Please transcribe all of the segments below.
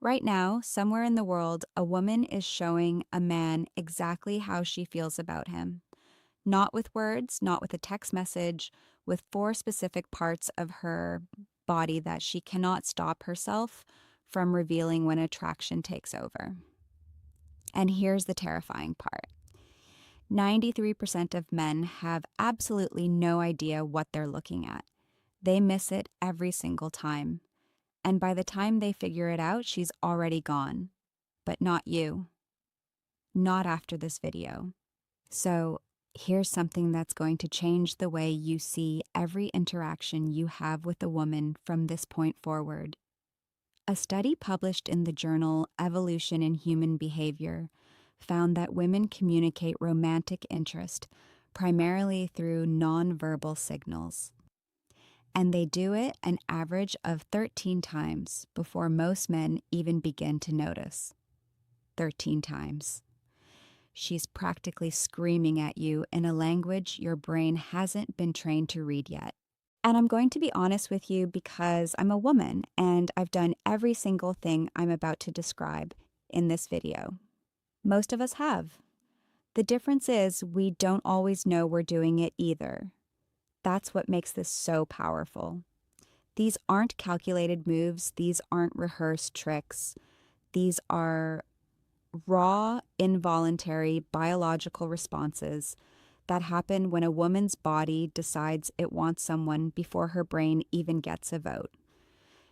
Right now, somewhere in the world, a woman is showing a man exactly how she feels about him. Not with words, not with a text message, with four specific parts of her body that she cannot stop herself from revealing when attraction takes over. And here's the terrifying part: 93% of men have absolutely no idea what they're looking at. They miss it every single time. And by the time they figure it out, she's already gone. But not you. Not after this video. So here's something that's going to change the way you see every interaction you have with a woman from this point forward. A study published in the journal Evolution in Human Behavior found that women communicate romantic interest primarily through nonverbal signals. And they do it an average of 13 times before most men even begin to notice. 13 times. She's practically screaming at you in a language your brain hasn't been trained to read yet. And I'm going to be honest with you because I'm a woman and I've done every single thing I'm about to describe in this video. Most of us have. The difference is we don't always know we're doing it either. That's what makes this so powerful. These aren't calculated moves. These aren't rehearsed tricks. These are raw, involuntary biological responses that happen when a woman's body decides it wants someone before her brain even gets a vote.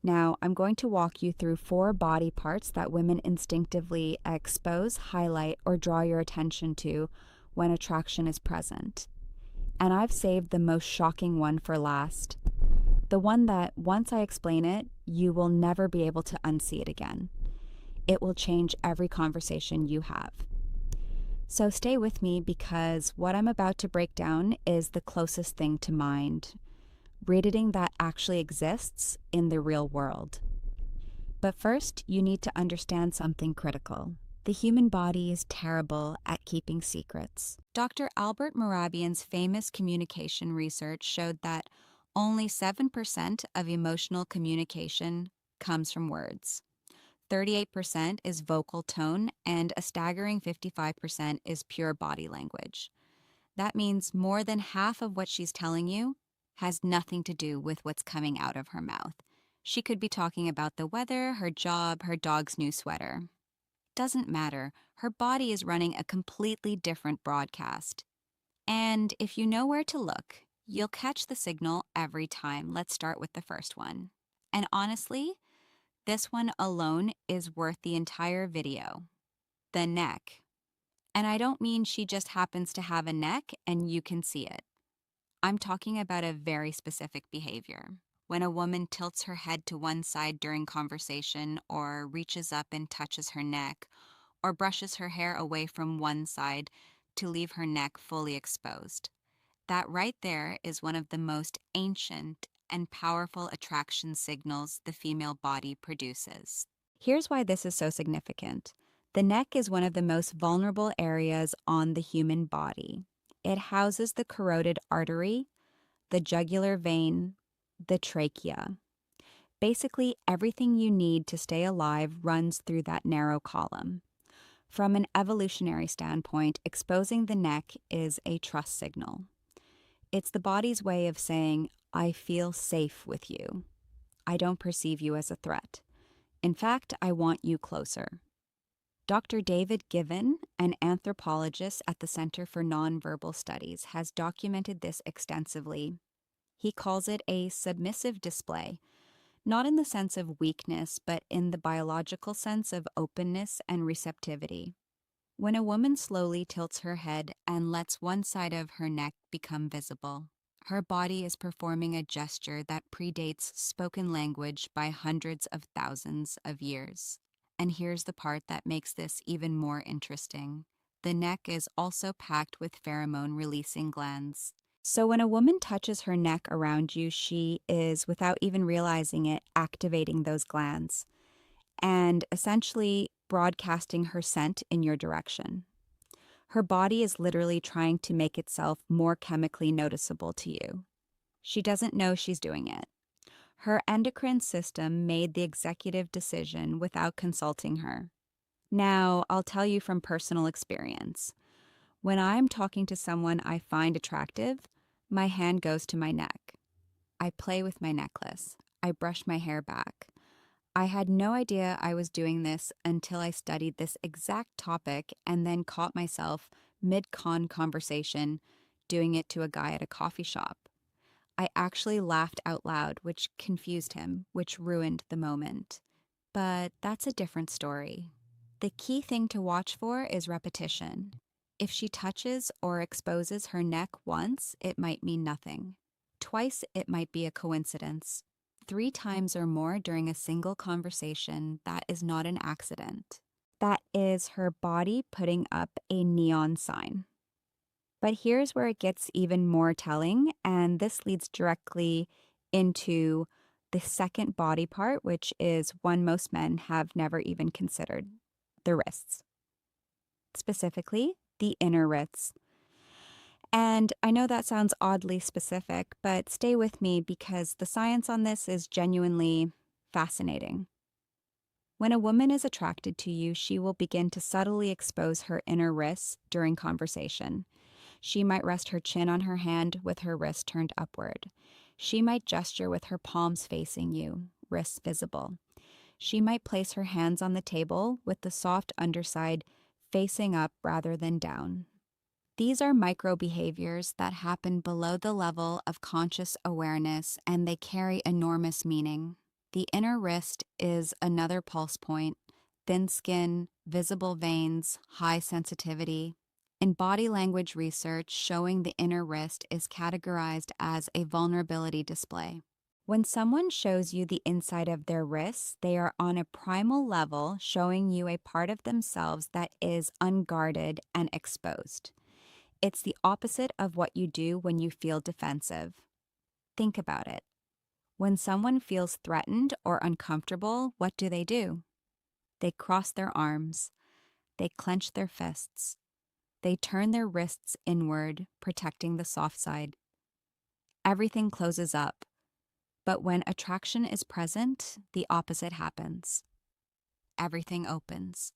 Now, I'm going to walk you through 4 body parts that women instinctively expose, highlight, or draw your attention to when attraction is present. And I've saved the most shocking one for last. The one that, once I explain it, you will never be able to unsee it again. It will change every conversation you have. So stay with me because what I'm about to break down is the closest thing to mind, reading that actually exists in the real world. But first, you need to understand something critical. The human body is terrible at keeping secrets. Dr. Albert Mehrabian's famous communication research showed that only 7% of emotional communication comes from words. 38% is vocal tone, and a staggering 55% is pure body language. That means more than half of what she's telling you has nothing to do with what's coming out of her mouth. She could be talking about the weather, her job, her dog's new sweater. Doesn't matter. Her body is running a completely different broadcast. And if you know where to look, you'll catch the signal every time. Let's start with the first one. And honestly, this one alone is worth the entire video. The neck. And I don't mean she just happens to have a neck and you can see it. I'm talking about a very specific behavior. When a woman tilts her head to one side during conversation, or reaches up and touches her neck, or brushes her hair away from one side to leave her neck fully exposed. That right there is one of the most ancient and powerful attraction signals the female body produces. Here's why this is so significant. The neck is one of the most vulnerable areas on the human body. It houses the carotid artery, the jugular vein, the trachea. Basically, everything you need to stay alive runs through that narrow column. From an evolutionary standpoint, exposing the neck is a trust signal. It's the body's way of saying, I feel safe with you. I don't perceive you as a threat. In fact, I want you closer. Dr. David Given, an anthropologist at the Center for Nonverbal Studies, has documented this extensively. He calls it a submissive display, not in the sense of weakness, but in the biological sense of openness and receptivity. When a woman slowly tilts her head and lets one side of her neck become visible, her body is performing a gesture that predates spoken language by hundreds of thousands of years. And here's the part that makes this even more interesting. The neck is also packed with pheromone-releasing glands. So when a woman touches her neck around you, she is, without even realizing it, activating those glands and essentially broadcasting her scent in your direction. Her body is literally trying to make itself more chemically noticeable to you. She doesn't know she's doing it. Her endocrine system made the executive decision without consulting her. Now, I'll tell you from personal experience. When I'm talking to someone I find attractive, my hand goes to my neck. I play with my necklace. I brush my hair back. I had no idea I was doing this until I studied this exact topic and then caught myself mid-con conversation doing it to a guy at a coffee shop. I actually laughed out loud, which confused him, which ruined the moment. But that's a different story. The key thing to watch for is repetition. If she touches or exposes her neck once, it might mean nothing. Twice, it might be a coincidence. 3 times or more during a single conversation, that is not an accident. That is her body putting up a neon sign. But here's where it gets even more telling, and this leads directly into the second body part, which is one most men have never even considered: the wrists. Specifically, the inner wrists. And I know that sounds oddly specific, but stay with me because the science on this is genuinely fascinating. When a woman is attracted to you, she will begin to subtly expose her inner wrists during conversation. She might rest her chin on her hand with her wrist turned upward. She might gesture with her palms facing you, wrists visible. She might place her hands on the table with the soft underside facing up rather than down. These are micro behaviors that happen below the level of conscious awareness, and they carry enormous meaning. The inner wrist is another pulse point: thin skin, visible veins, high sensitivity. In body language research, showing the inner wrist is categorized as a vulnerability display. When someone shows you the inside of their wrists, they are on a primal level showing you a part of themselves that is unguarded and exposed. It's the opposite of what you do when you feel defensive. Think about it. When someone feels threatened or uncomfortable, what do? They cross their arms. They clench their fists. They turn their wrists inward, protecting the soft side. Everything closes up. But when attraction is present, the opposite happens. Everything opens.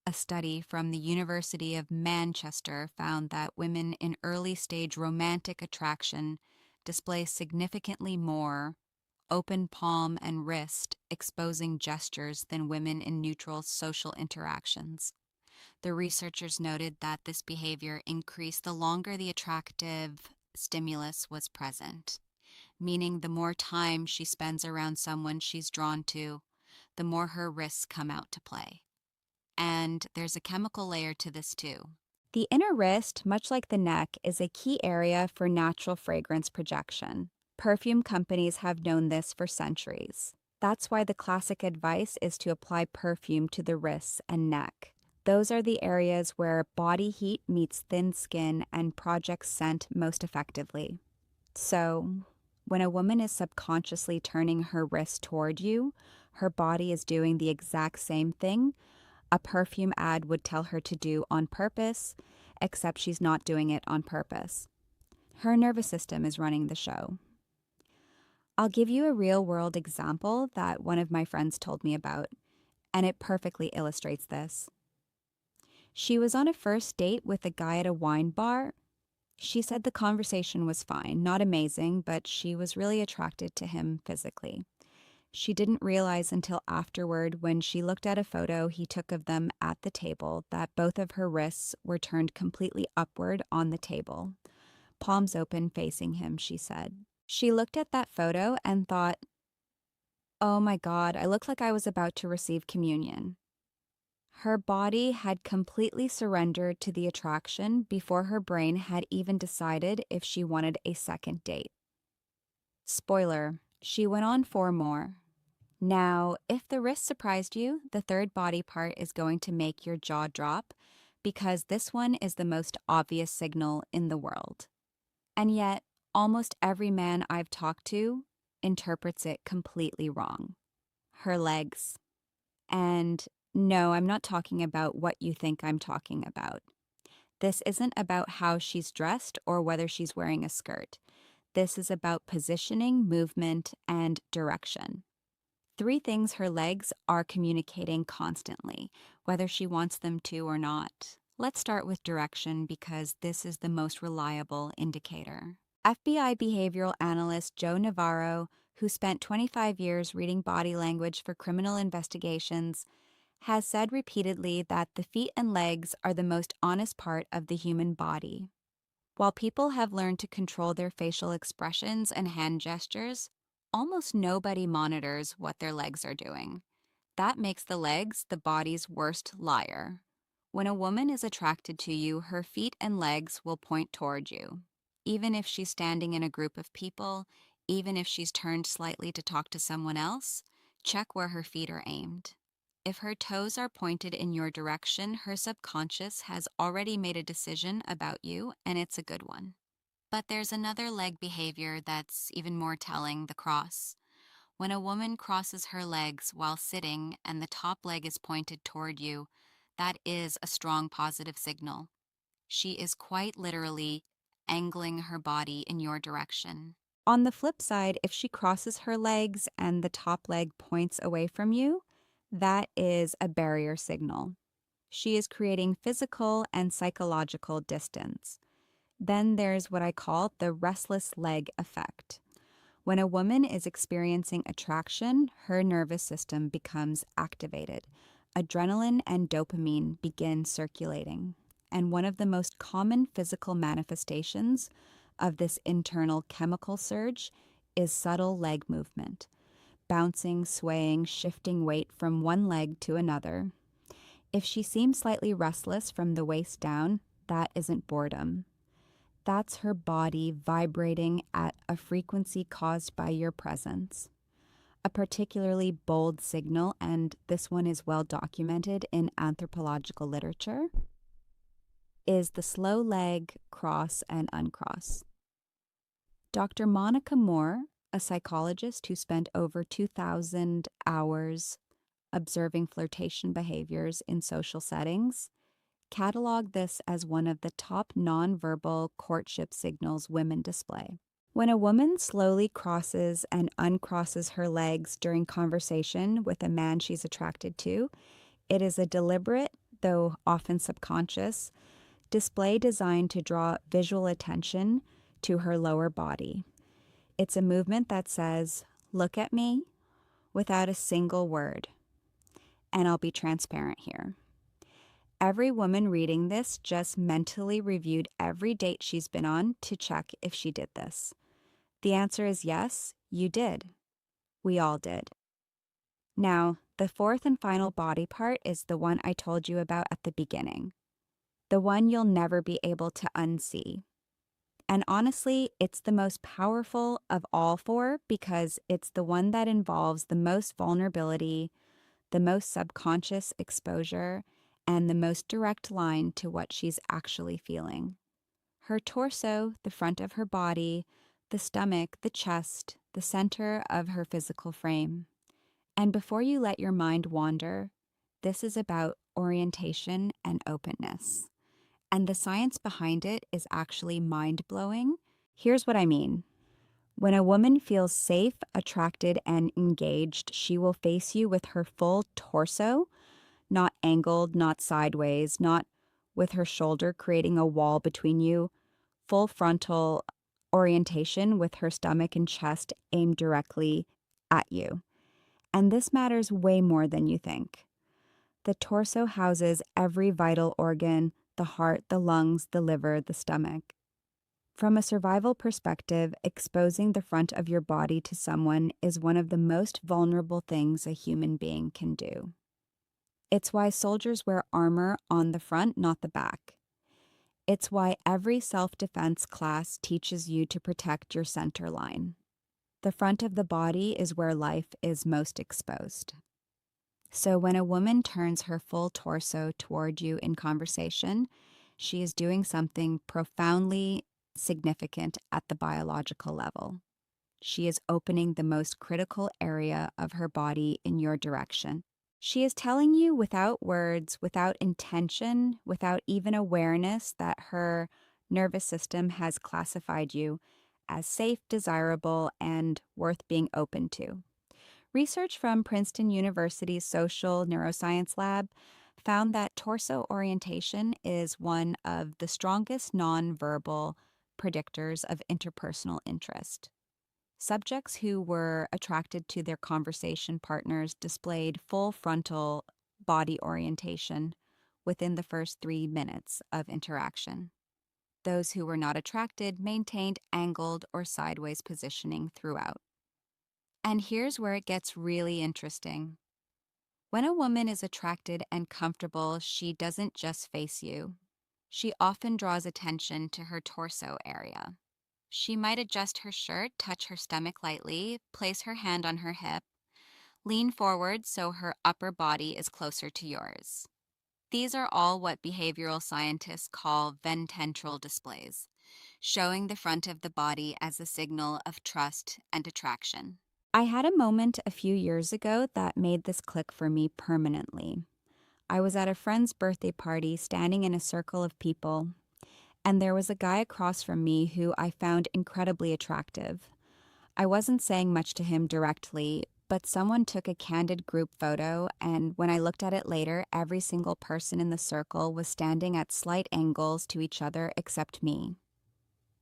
A study from the University of Manchester found that women in early-stage romantic attraction display significantly more open palm and wrist exposing gestures than women in neutral social interactions. The researchers noted that this behavior increased the longer the attractive stimulus was present, meaning the more time she spends around someone she's drawn to, the more her wrists come out to play. And there's a chemical layer to this too. The inner wrist, much like the neck, is a key area for natural fragrance projection. Perfume companies have known this for centuries. That's why the classic advice is to apply perfume to the wrists and neck. Those are the areas where body heat meets thin skin and projects scent most effectively. So, when a woman is subconsciously turning her wrist toward you, her body is doing the exact same thing a perfume ad would tell her to do on purpose, except she's not doing it on purpose. Her nervous system is running the show. I'll give you a real-world example that one of my friends told me about, and it perfectly illustrates this. She was on a first date with a guy at a wine bar. She said the conversation was fine, not amazing, but she was really attracted to him physically. She didn't realize until afterward, when she looked at a photo he took of them at the table, that both of her wrists were turned completely upward on the table. Palms open facing him, she said. She looked at that photo and thought, "Oh my God, I look like I was about to receive communion." Her body had completely surrendered to the attraction before her brain had even decided if she wanted a second date. Spoiler, she went on for more. Now, if the wrist surprised you, the third body part is going to make your jaw drop because this one is the most obvious signal in the world. And yet, almost every man I've talked to interprets it completely wrong. Her legs. And no, I'm not talking about what you think I'm talking about. This isn't about how she's dressed or whether she's wearing a skirt. This is about positioning, movement, and direction. Three things her legs are communicating constantly, whether she wants them to or not. Let's start with direction because this is the most reliable indicator. FBI behavioral analyst Joe Navarro, who spent 25 years reading body language for criminal investigations, has said repeatedly that the feet and legs are the most honest part of the human body. While people have learned to control their facial expressions and hand gestures, almost nobody monitors what their legs are doing. That makes the legs the body's worst liar. When a woman is attracted to you, her feet and legs will point toward you. Even if she's standing in a group of people, even if she's turned slightly to talk to someone else, check where her feet are aimed. If her toes are pointed in your direction, her subconscious has already made a decision about you, and it's a good one. But there's another leg behavior that's even more telling: the cross. When a woman crosses her legs while sitting and the top leg is pointed toward you, that is a strong positive signal. She is quite literally angling her body in your direction. On the flip side, if she crosses her legs and the top leg points away from you, that is a barrier signal. She is creating physical and psychological distance. Then there's what I call the restless leg effect. When a woman is experiencing attraction, her nervous system becomes activated. Adrenaline and dopamine begin circulating. And one of the most common physical manifestations of this internal chemical surge is subtle leg movement, bouncing, swaying, shifting weight from one leg to another. If she seems slightly restless from the waist down, that isn't boredom. That's her body vibrating at a frequency caused by your presence. A particularly bold signal, and this one is well documented in anthropological literature, is the slow leg cross and uncross. Dr. Monica Moore, a psychologist who spent over 2,000 hours observing flirtation behaviors in social settings, cataloged this as one of the top nonverbal courtship signals women display. When a woman slowly crosses and uncrosses her legs during conversation with a man she's attracted to, it is a deliberate, though often subconscious, display designed to draw visual attention to her lower body. It's a movement that says, "Look at me," without a single word. And I'll be transparent here. Every woman reading this just mentally reviewed every date she's been on to check if she did this. The answer is yes, you did. We all did. Now, the fourth and final body part is the one I told you about at the beginning, the one you'll never be able to unsee. And honestly, it's the most powerful of all four because it's the one that involves the most vulnerability, the most subconscious exposure, and the most direct line to what she's actually feeling. Her torso, the front of her body, the stomach, the chest, the center of her physical frame. And before you let your mind wander, this is about orientation and openness. And the science behind it is actually mind-blowing. Here's what I mean. When a woman feels safe, attracted, and engaged, she will face you with her full torso, not angled, not sideways, not with her shoulder creating a wall between you, full frontal orientation with her stomach and chest aimed directly at you. And this matters way more than you think. The torso houses every vital organ: the heart, the lungs, the liver, the stomach. From a survival perspective, exposing the front of your body to someone is one of the most vulnerable things a human being can do. It's why soldiers wear armor on the front, not the back. It's why every self-defense class teaches you to protect your center line. The front of the body is where life is most exposed. So when a woman turns her full torso toward you in conversation, she is doing something profoundly significant at the biological level. She is opening the most critical area of her body in your direction. She is telling you without words, without intention, without even awareness that her nervous system has classified you as safe, desirable, and worth being open to. Research from Princeton University's Social Neuroscience Lab found that torso orientation is one of the strongest nonverbal predictors of interpersonal interest. Subjects who were attracted to their conversation partners displayed full frontal body orientation within the first 3 minutes of interaction. Those who were not attracted maintained angled or sideways positioning throughout. And here's where it gets really interesting. When a woman is attracted and comfortable, she doesn't just face you. She often draws attention to her torso area. She might adjust her shirt, touch her stomach lightly, place her hand on her hip, lean forward so her upper body is closer to yours. These are all what behavioral scientists call vententral displays, showing the front of the body as a signal of trust and attraction. I had a moment a few years ago that made this click for me permanently. I was at a friend's birthday party, standing in a circle of people, and there was a guy across from me who I found incredibly attractive. I wasn't saying much to him directly, but someone took a candid group photo, and when I looked at it later, every single person in the circle was standing at slight angles to each other except me.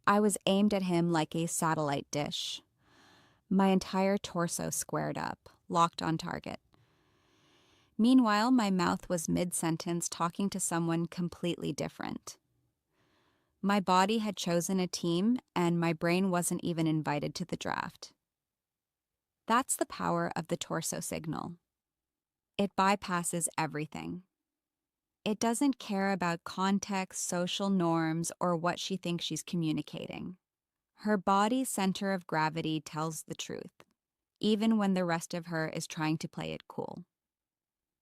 I was aimed at him like a satellite dish. My entire torso squared up, locked on target. Meanwhile, my mouth was mid-sentence talking to someone completely different. My body had chosen a team, and my brain wasn't even invited to the draft. That's the power of the torso signal. It bypasses everything. It doesn't care about context, social norms, or what she thinks she's communicating. Her body's center of gravity tells the truth, even when the rest of her is trying to play it cool.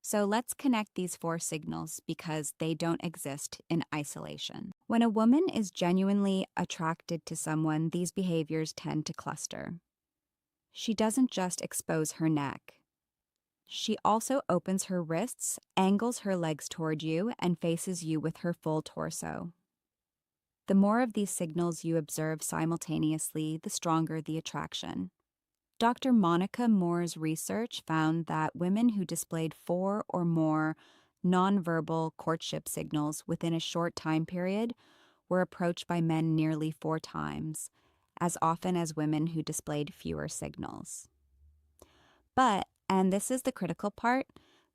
So let's connect these 4 signals because they don't exist in isolation. When a woman is genuinely attracted to someone, these behaviors tend to cluster. She doesn't just expose her neck. She also opens her wrists, angles her legs toward you, and faces you with her full torso. The more of these signals you observe simultaneously, the stronger the attraction. Dr. Monica Moore's research found that women who displayed 4 or more nonverbal courtship signals within a short time period were approached by men nearly 4 times, as often as women who displayed fewer signals. But, and this is the critical part,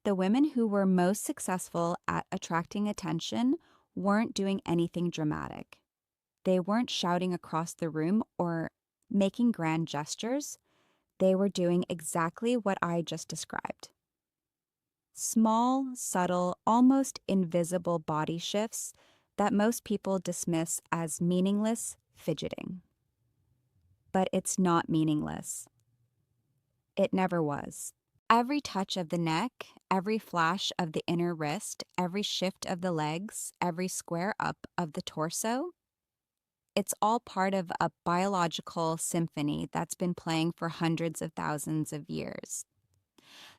the women who were most successful at attracting attention weren't doing anything dramatic. They weren't shouting across the room or making grand gestures. They were doing exactly what I just described. Small, subtle, almost invisible body shifts that most people dismiss as meaningless fidgeting. But it's not meaningless. It never was. Every touch of the neck, every flash of the inner wrist, every shift of the legs, every square up of the torso, it's all part of a biological symphony that's been playing for hundreds of thousands of years.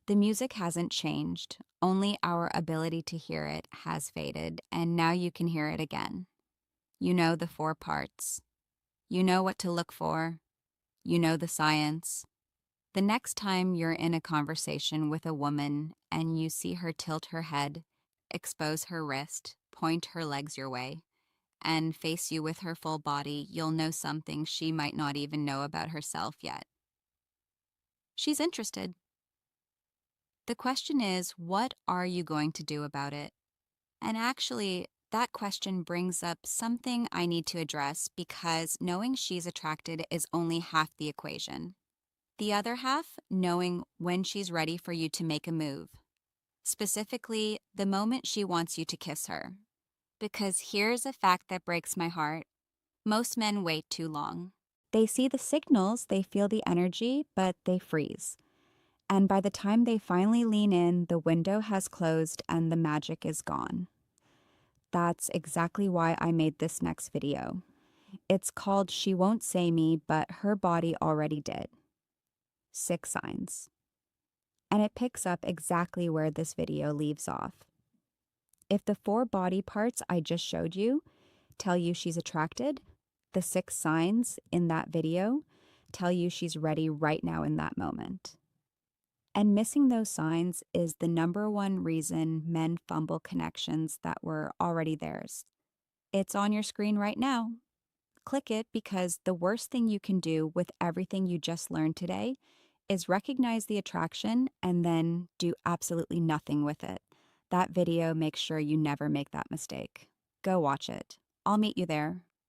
The music hasn't changed, only our ability to hear it has faded, and now you can hear it again. You know the 4 parts. You know what to look for. You know the science. The next time you're in a conversation with a woman and you see her tilt her head, expose her wrist, point her legs your way, and face you with her full body, you'll know something she might not even know about herself yet. She's interested. The question is, what are you going to do about it? And actually, that question brings up something I need to address because knowing she's attracted is only half the equation. The other half, knowing when she's ready for you to make a move. Specifically, the moment she wants you to kiss her. Because here's a fact that breaks my heart. Most men wait too long. They see the signals, they feel the energy, but they freeze. And by the time they finally lean in, the window has closed and the magic is gone. That's exactly why I made this next video. It's called She Won't Say Me, but Her Body Already Did. 6 signs. And it picks up exactly where this video leaves off. If the 4 body parts I just showed you tell you she's attracted, The 6 signs in that video tell you she's ready right now in that moment. And missing those signs is the number one reason men fumble connections that were already theirs. It's on your screen right now. Click it because the worst thing you can do with everything you just learned today is recognize the attraction and then do absolutely nothing with it. That video makes sure you never make that mistake. Go watch it. I'll meet you there.